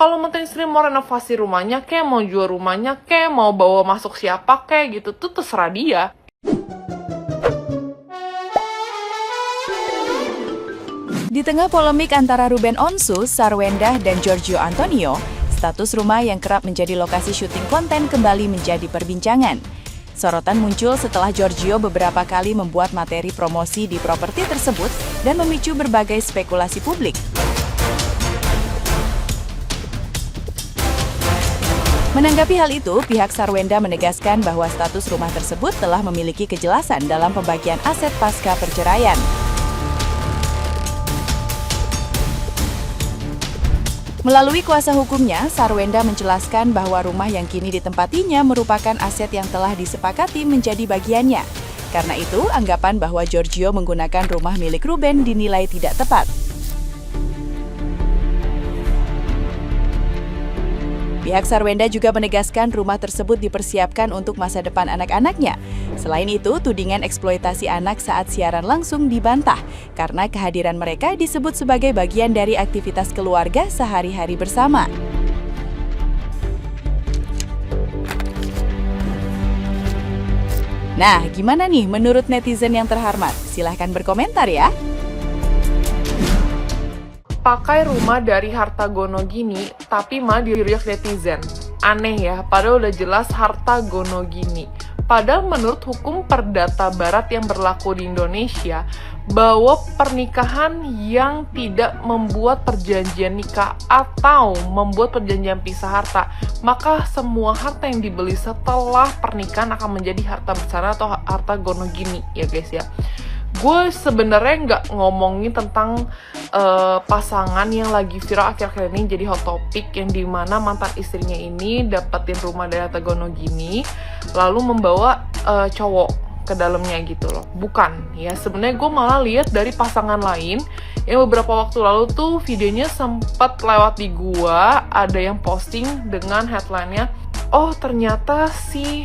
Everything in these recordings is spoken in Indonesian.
Kalau mantan istri mau renovasi rumahnya, kayak mau jual rumahnya, kayak mau bawa masuk siapa, kayak gitu, tuh terserah dia. Di tengah polemik antara Ruben Onsu, Sarwendah, dan Giorgio Antonio, status rumah yang kerap menjadi lokasi syuting konten kembali menjadi perbincangan. Sorotan muncul setelah Giorgio beberapa kali membuat materi promosi di properti tersebut dan memicu berbagai spekulasi publik. Menanggapi hal itu, pihak Sarwendah menegaskan bahwa status rumah tersebut telah memiliki kejelasan dalam pembagian aset pasca perceraian. Melalui kuasa hukumnya, Sarwendah menjelaskan bahwa rumah yang kini ditempatinya merupakan aset yang telah disepakati menjadi bagiannya. Karena itu, anggapan bahwa Giorgio menggunakan rumah milik Ruben dinilai tidak tepat. Pihak Sarwendah juga menegaskan rumah tersebut dipersiapkan untuk masa depan anak-anaknya. Selain itu, tudingan eksploitasi anak saat siaran langsung dibantah karena kehadiran mereka disebut sebagai bagian dari aktivitas keluarga sehari-hari bersama. Nah, gimana nih menurut netizen yang terhormat? Silahkan berkomentar ya. Pakai rumah dari harta gono gini, tapi malah diriak netizen. Aneh ya, padahal udah jelas harta gono gini. Padahal menurut hukum perdata barat yang berlaku di Indonesia, bahwa pernikahan yang tidak membuat perjanjian nikah atau membuat perjanjian pisah harta, maka semua harta yang dibeli setelah pernikahan akan menjadi harta bersama atau harta gono gini ya guys ya. Gue sebenarnya nggak ngomongin tentang pasangan yang lagi viral akhir-akhir ini jadi hot topic yang dimana mantan istrinya ini dapetin rumah dari harta gono gini lalu membawa cowok ke dalamnya gitu loh. Bukan ya, sebenarnya gue malah lihat dari pasangan lain yang beberapa waktu lalu tuh videonya sempat lewat di gue, ada yang posting dengan headline-nya, oh ternyata si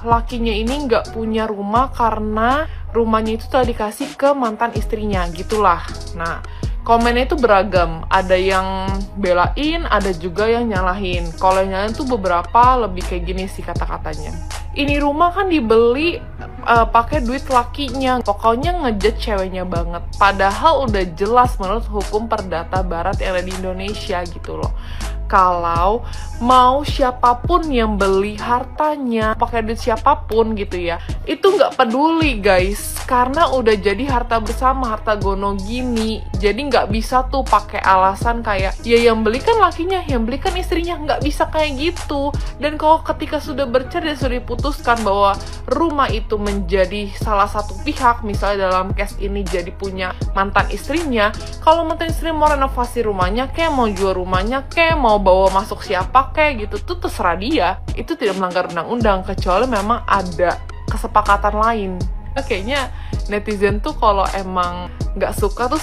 lakinya ini nggak punya rumah karena rumahnya itu telah dikasih ke mantan istrinya gitulah. Nah, komennya itu beragam, ada yang belain, ada juga yang nyalahin. Kalau yang nyalahin tuh beberapa lebih kayak gini sih kata-katanya. Ini rumah kan dibeli pakai duit lakinya, pokoknya ngejudge ceweknya banget. Padahal udah jelas menurut hukum perdata barat yang ada di Indonesia gitu loh. Kalau mau siapapun yang beli hartanya pakai duit siapapun gitu ya, itu nggak peduli guys, karena udah jadi harta bersama, harta gono gini. Jadi nggak bisa tuh pakai alasan kayak ya yang beli kan lakinya, yang beli kan istrinya, nggak bisa kayak gitu. Dan kalau ketika sudah bercerai dan sudah diputuskan bahwa rumah itu menjadi salah satu pihak, misalnya dalam case ini jadi punya mantan istrinya, kalau mantan istri mau renovasi rumahnya, kayak mau jual rumahnya, kayak mau bawa masuk siapa kayak gitu, tuh terserah dia. Itu tidak melanggar undang-undang kecuali memang ada kesepakatan lain. Kayaknya netizen tuh kalau emang nggak suka tuh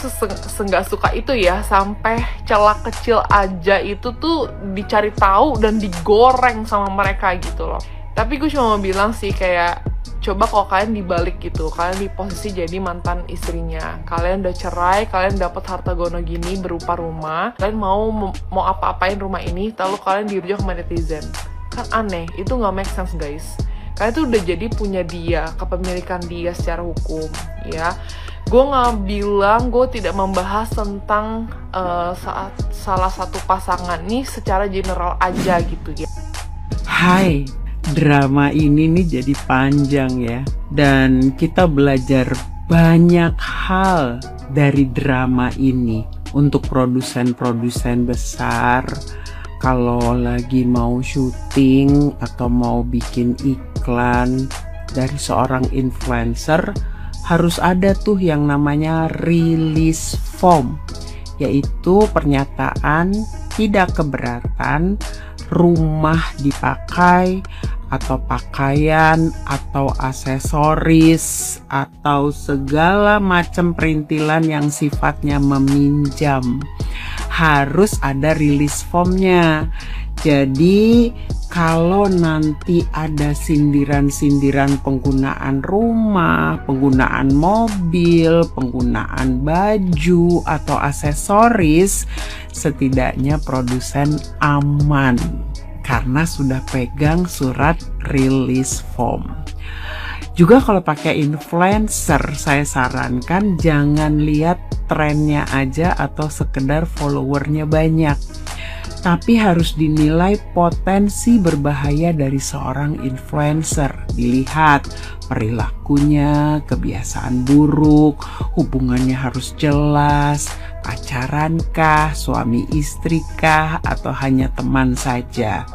nggak suka itu ya, sampai celah kecil aja itu tuh dicari tahu dan digoreng sama mereka gitu loh. Tapi gue cuma mau bilang sih kayak coba kalau kalian dibalik gitu, kalian di posisi jadi mantan istrinya, kalian udah cerai, kalian dapat harta gono gini berupa rumah, kalian mau apa-apain rumah ini, lalu kalian dirujak sama netizen, kan aneh, itu nggak make sense guys. Kalian tuh udah jadi punya dia, kepemilikan dia secara hukum ya. Gue nggak bilang, gue tidak membahas tentang saat salah satu pasangan nih secara general aja gitu ya. Hai, drama ini nih jadi panjang ya, dan kita belajar banyak hal dari drama ini. Untuk produsen-produsen besar, kalau lagi mau syuting atau mau bikin iklan dari seorang influencer, harus ada tuh yang namanya release form, yaitu pernyataan tidak keberatan rumah dipakai atau pakaian atau aksesoris atau segala macam perintilan yang sifatnya meminjam. Harus ada release formnya. Jadi kalau nanti ada sindiran-sindiran penggunaan rumah, penggunaan mobil, penggunaan baju atau aksesoris, setidaknya produsen aman karena sudah pegang surat release form. Juga kalau pakai influencer, saya sarankan jangan lihat trennya aja atau sekedar followernya banyak, tapi harus dinilai potensi berbahaya dari seorang influencer. Dilihat perilakunya, kebiasaan buruk, hubungannya harus jelas, pacarankah, suami istrikah, atau hanya teman saja.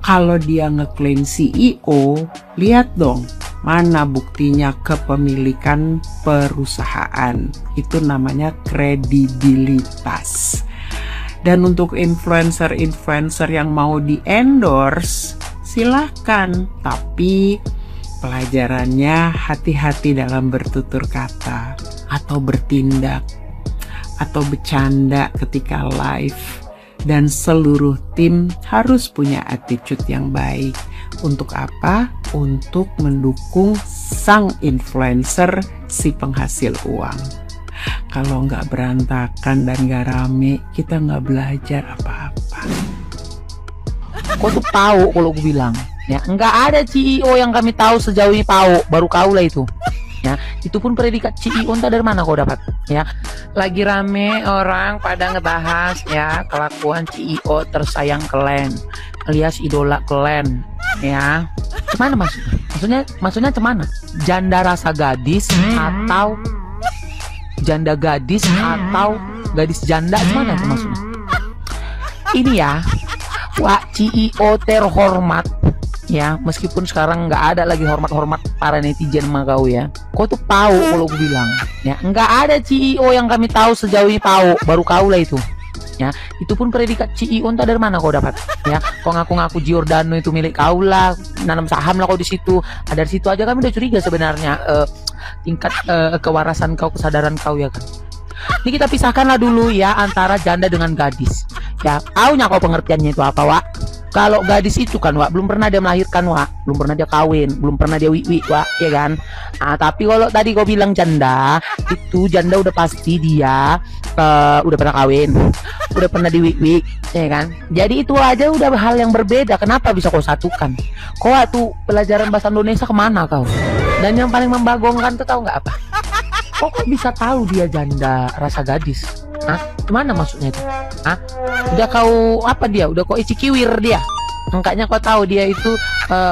Kalau dia ngeklaim CEO, lihat dong mana buktinya kepemilikan perusahaan. Itu namanya kredibilitas. Dan untuk influencer-influencer yang mau di-endorse, silahkan. Tapi pelajarannya hati-hati dalam bertutur kata, atau bertindak, atau bercanda ketika live. Dan seluruh tim harus punya attitude yang baik. Untuk apa? Untuk mendukung sang influencer, si penghasil uang. Kalau nggak berantakan dan nggak rame, kita nggak belajar apa-apa. Kau tuh tahu kalau gue bilang, ya nggak ada CEO yang kami tahu sejauh ini tahu, baru kau lah itu. Ya, itu pun predikat CEO entah dari mana kau dapat. Ya, lagi rame orang pada ngebahas ya kelakuan CEO tersayang kalian, alias idola kalian. Ya, gimana maksudnya? Maksudnya cemana? Janda rasa gadis atau janda gadis atau gadis janda, gimana itu maksudnya? Ini ya, Wak CEO terhormat. Ya, meskipun sekarang nggak ada lagi hormat-hormat para netizen sama kau ya. Kau tuh tahu kalau gue bilang, ya nggak ada CEO yang kami tahu sejauh ini tahu, baru kau lah itu. Ya, itu pun predikat CEO entah dari mana kau dapat. Ya, kau ngaku-ngaku Giordano itu milik kau lah, nanam saham lah kau di situ. Dari situ aja kami udah curiga sebenarnya tingkat kewarasan kau, kesadaran kau ya kan. Ini kita pisahkanlah dulu ya antara janda dengan gadis. Ya, taunya kau pengertiannya itu apa, Wak? Kalau gadis itu kan, Wak, belum pernah dia melahirkan, Wak, belum pernah dia kawin, belum pernah dia wiwi, Wak, ya kan? Tapi kalau tadi kau bilang janda, itu janda udah pasti dia udah pernah kawin, udah pernah diwiwi, ya kan? Jadi itu aja udah hal yang berbeda. Kenapa bisa kau satukan? Kau tuh pelajaran bahasa Indonesia kemana kau? Dan yang paling membagongkan tuh tahu nggak apa? Kok bisa tahu dia janda rasa gadis? Gimana maksudnya itu? Udah kau apa dia? Udah kau isi kiwir dia? Angkanya kau tahu dia itu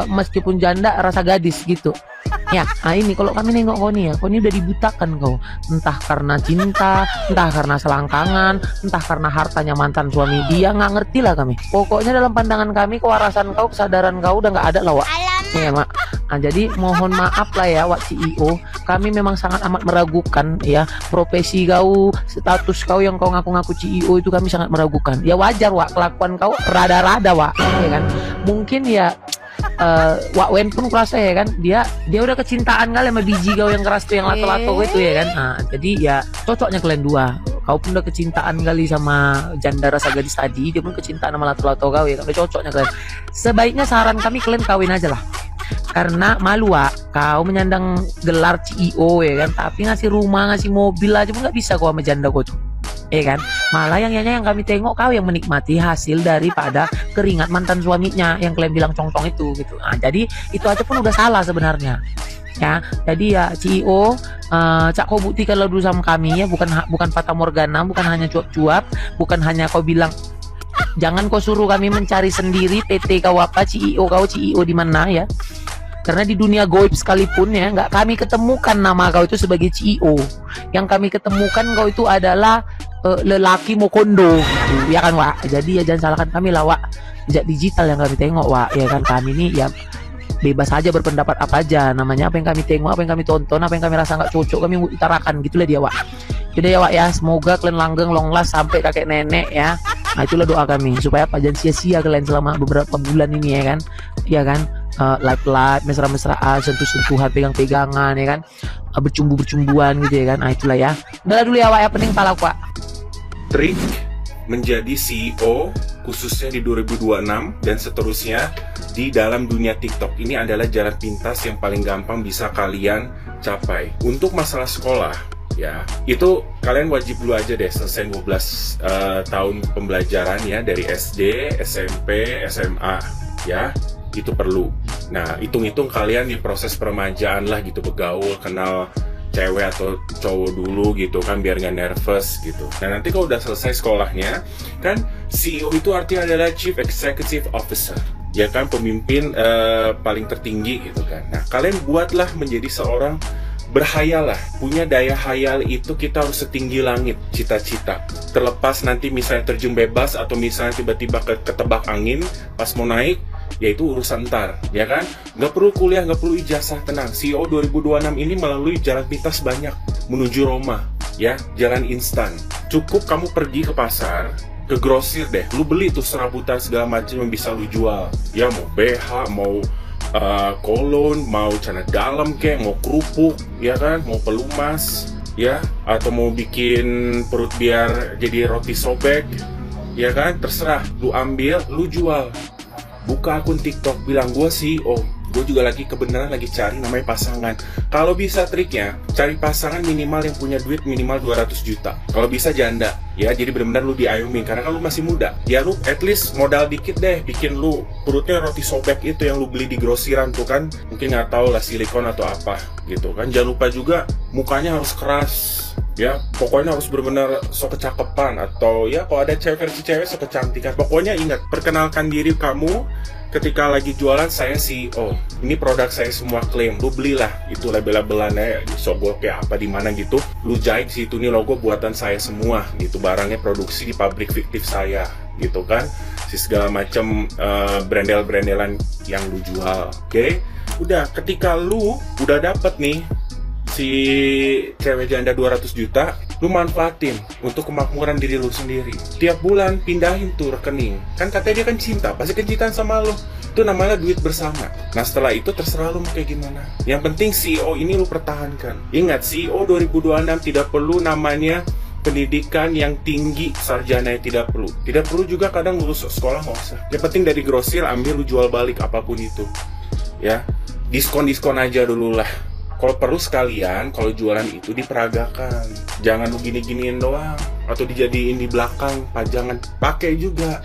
meskipun janda rasa gadis gitu. Ya, ini kalau kami nengok kau nih ya, kau ini udah dibutakan kau. Entah karena cinta, entah karena selangkangan, entah karena hartanya mantan suami dia, nggak ngerti lah kami. Pokoknya dalam pandangan kami, kewarasan kau, kesadaran kau udah nggak ada lah, Wak. Ya, Mak. Jadi mohon maaf lah ya, Wak CEO. Kami memang sangat amat meragukan ya profesi kau, status kau yang kau ngaku-ngaku CEO itu kami sangat meragukan. Ya wajar, Wak, kelakuan kau rada-rada, Wak, ya kan. Mungkin ya Wak Wen pun kerasa ya kan, dia udah kecintaan kali sama biji kau yang keras tuh, yang lato-lato itu ya kan. Jadi ya cocoknya kalian dua. Kau pun udah kecintaan kali sama janda rasa gadis tadi, dia pun kecintaan sama lato-lato kau ya kan, udah cocoknya kalian. Sebaiknya saran kami kalian kawin aja lah. Karena malu, Wak, kau menyandang gelar CEO ya kan, tapi ngasih rumah, ngasih mobil aja pun nggak bisa kau sama janda kau tuh. Ya kan, malah yang kami tengok kau yang menikmati hasil daripada keringat mantan suaminya yang kalian bilang cong-cong itu gitu. Jadi itu aja pun udah salah sebenarnya. Ya, jadi ya CEO, cak kau buktikan dulu sama kami ya, bukan fata morgana, bukan hanya cuap-cuap, bukan hanya kau bilang. Jangan kau suruh kami mencari sendiri PT kau apa, CEO kau CEO di mana ya. Karena di dunia goib sekalipun ya, nggak kami ketemukan nama kau itu sebagai CEO. Yang kami ketemukan kau itu adalah lelaki mokondo gitu, ya kan, Wak. Jadi ya jangan salahkan kami lah, Wak. Jejak digital yang kami tengok, Wak, ya kan. Kami ini ya bebas aja berpendapat apa aja, namanya apa yang kami tengok, apa yang kami tonton, apa yang kami rasa nggak cocok kami utarakan, gitulah dia, Wak. Jadi ya, Wak, ya, semoga kalian langgeng long last sampai kakek nenek ya. Itulah doa kami supaya apa, jangan sia-sia kalian selama beberapa bulan ini ya kan. Ya kan, live mesra-mesraan, sentuh-sentuhan, pegang-pegangan ya kan, bercumbu-bercumbuan gitu ya kan. Itulah ya. Udah dulu ya, Wak, ya, pening pala, Wak. Trik menjadi CEO khususnya di 2026 dan seterusnya di dalam dunia TikTok. Ini adalah jalan pintas yang paling gampang bisa kalian capai. Untuk masalah sekolah, ya, itu kalian wajib dulu aja deh selesai 12 tahun pembelajaran ya, dari SD, SMP, SMA, ya, itu perlu. Nah, hitung-hitung kalian di proses peremajaan lah gitu, bergaul, kenal cewek atau cowok dulu gitu kan, biar nggak nervous gitu. Nah, nanti kalau udah selesai sekolahnya, kan CEO itu artinya adalah Chief Executive Officer, ya kan, pemimpin paling tertinggi gitu kan. Nah, kalian buatlah menjadi seorang berhayal lah, punya daya hayal itu kita harus setinggi langit cita-cita. Terlepas nanti misalnya terjun bebas atau misalnya tiba-tiba ketebak angin pas mau naik, yaitu urusan ntar, ya kan? Nggak perlu kuliah, nggak perlu ijazah, tenang. CEO 2026 ini melalui jalan pintas banyak menuju Roma, ya, jalan instan. Cukup kamu pergi ke pasar, ke grosir deh, lu beli tuh serabutan segala macam yang bisa lu jual. Ya, mau BH, mau kolon, mau celana dalam kek, mau kerupuk, ya kan, mau pelumas, ya, atau mau bikin perut biar jadi roti sobek, ya kan, terserah, lu ambil, lu jual. Buka akun TikTok, bilang gue CEO, gue juga lagi kebenaran lagi cari namanya pasangan. Kalau bisa triknya, cari pasangan minimal yang punya duit minimal 200 juta. Kalau bisa janda, ya, jadi benar-benar lu diayumin, karena kan lu masih muda. Ya lu at least modal dikit deh, bikin lu perutnya roti sobek itu yang lu beli di grosiran tuh kan. Mungkin nggak tahu lah silikon atau apa gitu kan. Jangan lupa juga mukanya harus keras. Ya, pokoknya harus benar-benar sok kecakepan, atau ya kalau ada cewek versi cewek sok kecantikan. Pokoknya ingat, perkenalkan diri kamu ketika lagi jualan, saya CEO. Ini produk saya semua, klaim. Lu belilah itu label-labelannya, Sogok kayak apa di mana gitu. Lu jahit situ, nih logo buatan saya semua gitu. Barangnya produksi di pabrik fiktif saya gitu kan. Si segala macam brandel-brandelan yang lu jual. Oke? Udah, ketika lu udah dapet nih si cewek janda 200 juta, lu manfaatin untuk kemakmuran diri lu sendiri. Tiap bulan pindahin tuh rekening. Kan katanya dia kan cinta, pasti kecintaan sama lu. Itu namanya duit bersama. Nah, setelah itu terserah lu mau kayak gimana. Yang penting CEO ini lu pertahankan. Ingat, CEO 2026 tidak perlu namanya pendidikan yang tinggi, sarjana yang tidak perlu. Tidak perlu juga kadang lulus sekolah, nggak usah. Yang penting dari grosir ambil, lu jual balik apapun itu. Ya, diskon-diskon aja dulu lah. Kalau perlu sekalian, kalau jualan itu diperagakan. Jangan lu gini-giniin doang, atau dijadiin di belakang, pajangan. Pakai juga.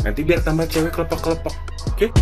Nanti biar tambah cewek kelepek-kelepek. Oke?